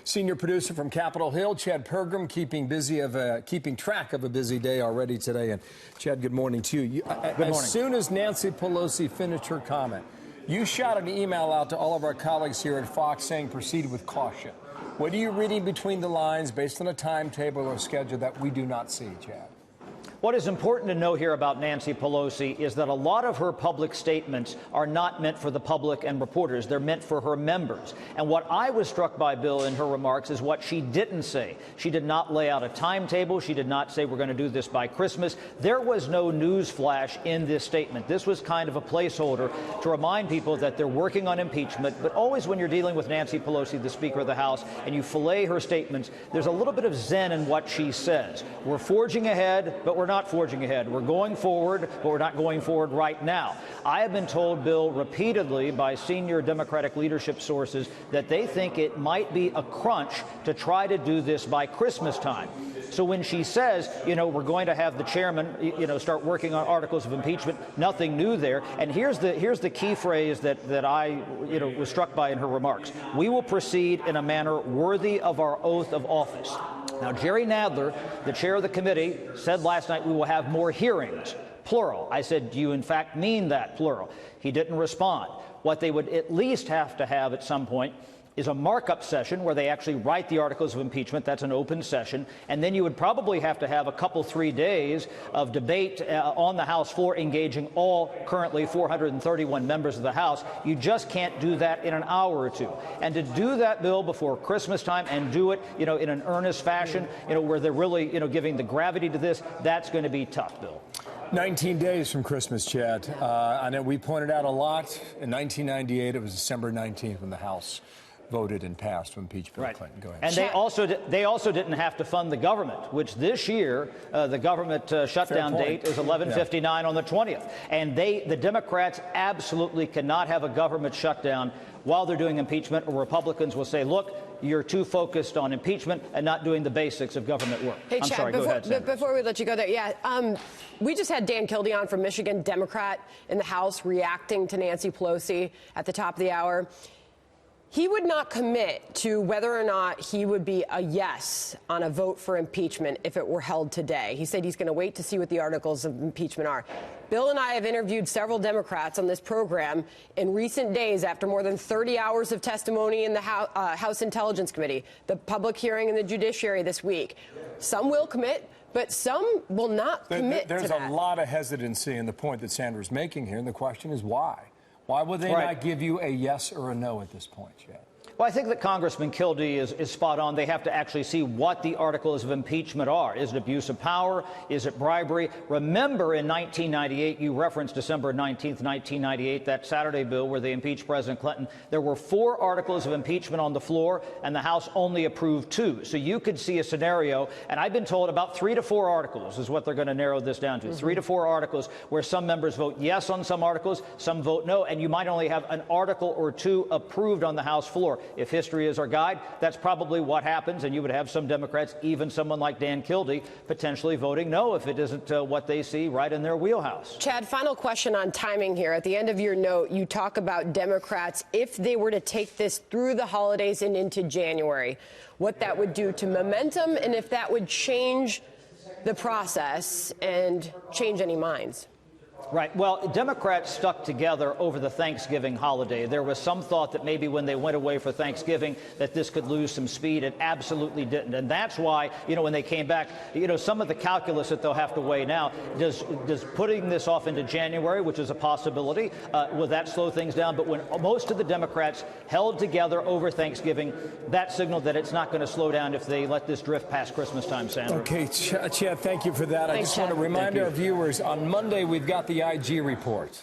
Senior producer from Capitol Hill, Chad Pergram, keeping track of a busy day already today. And Chad, good morning to you. Good morning. As soon as Nancy Pelosi finished her comment, you shot an email out to all of our colleagues here at Fox saying proceed with caution. What are you reading between the lines based on a timetable or schedule that we do not see, Chad? What is important to know here about Nancy Pelosi is that a lot of her public statements are not meant for the public and reporters. They're meant for her members. And what I was struck by, Bill, in her remarks is what she didn't say. She did not lay out a timetable. She did not say we're going to do this by Christmas. There was no news flash in this statement. This was kind of a placeholder to remind people that they're working on impeachment. But always when you're dealing with Nancy Pelosi, the Speaker of the House, and you fillet her statements, there's a little bit of zen in what she says. We're forging ahead, but we're not forging ahead. We're going forward, but we're not going forward right now. I have been told, Bill, repeatedly by senior Democratic leadership sources that they think it might be a crunch to try to do this by Christmas time. So when she says, we're going to have the chairman, start working on articles of impeachment, nothing new there. And here's the key phrase that I, was struck by in her remarks. We will proceed in a manner worthy of our oath of office. Now, Jerry Nadler, the chair of the committee, said last night we will have more hearings, plural. I said, do you in fact mean that, plural? He didn't respond. What they would at least have to have at some point is a markup session where they actually write the articles of impeachment. That's an open session. And then you would probably have to have 3 days of debate on the House floor engaging all currently 431 members of the House. You just can't do that in an hour or two. And to do that, Bill, before Christmas time and do it, in an earnest fashion, where they're really, giving the gravity to this, that's going to be tough, Bill. 19 days from Christmas, Chad. I know we pointed out a lot. In 1998, it was December 19th when the House voted and passed to impeach Bill Clinton. Go ahead. And they also didn't have to fund the government, which this year the government shutdown date is 11/59 on the 20th. And the Democrats absolutely cannot have a government shutdown while they're doing impeachment, or Republicans will say, look, you're too focused on impeachment and not doing the basics of government work. Hey, Chad, sorry, go ahead, before we let you go there, we just had Dan Kildee on from Michigan, Democrat in the House, reacting to Nancy Pelosi at the top of the hour. He would not commit to whether or not he would be a yes on a vote for impeachment if it were held today. He said he's going to wait to see what the articles of impeachment are. Bill and I have interviewed several Democrats on this program in recent days after more than 30 hours of testimony in the House Intelligence Committee, the public hearing in the judiciary this week. Some will commit, but some will not commit to that. There's a lot of hesitancy in the point that Sandra's making here, and the question is why? Why would they not give you a yes or a no at this point, Chad? Well, I think that Congressman Kildee is spot on. They have to actually see what the articles of impeachment are. Is it abuse of power? Is it bribery? Remember, in 1998, you referenced December 19th, 1998, that Saturday bill where they impeached President Clinton. There were 4 articles of impeachment on the floor, and the House only approved 2. So you could see a scenario, and I've been told about 3 to 4 articles is what they're going to narrow this down to. 3 to 4 articles where some members vote yes on some articles, some vote no, and you might only have an article or 2 approved on the House floor. If history is our guide, that's probably what happens, and you would have some Democrats, even someone like Dan Kildee, potentially voting no if it isn't what they see right in their wheelhouse. Chad, final question on timing here. At the end of your note, you talk about Democrats, if they were to take this through the holidays and into January, what that would do to momentum and if that would change the process and change any minds. Right. Well, Democrats stuck together over the Thanksgiving holiday. There was some thought that maybe when they went away for Thanksgiving that this could lose some speed. It absolutely didn't. And that's why, when they came back, some of the calculus that they'll have to weigh now, does putting this off into January, which is a possibility, will that slow things down? But when most of the Democrats held together over Thanksgiving, that signaled that it's not going to slow down if they let this drift past Christmas time, Sandra. Okay, Chad, thank you for that. I just want to remind our viewers, on Monday we've got the IG report.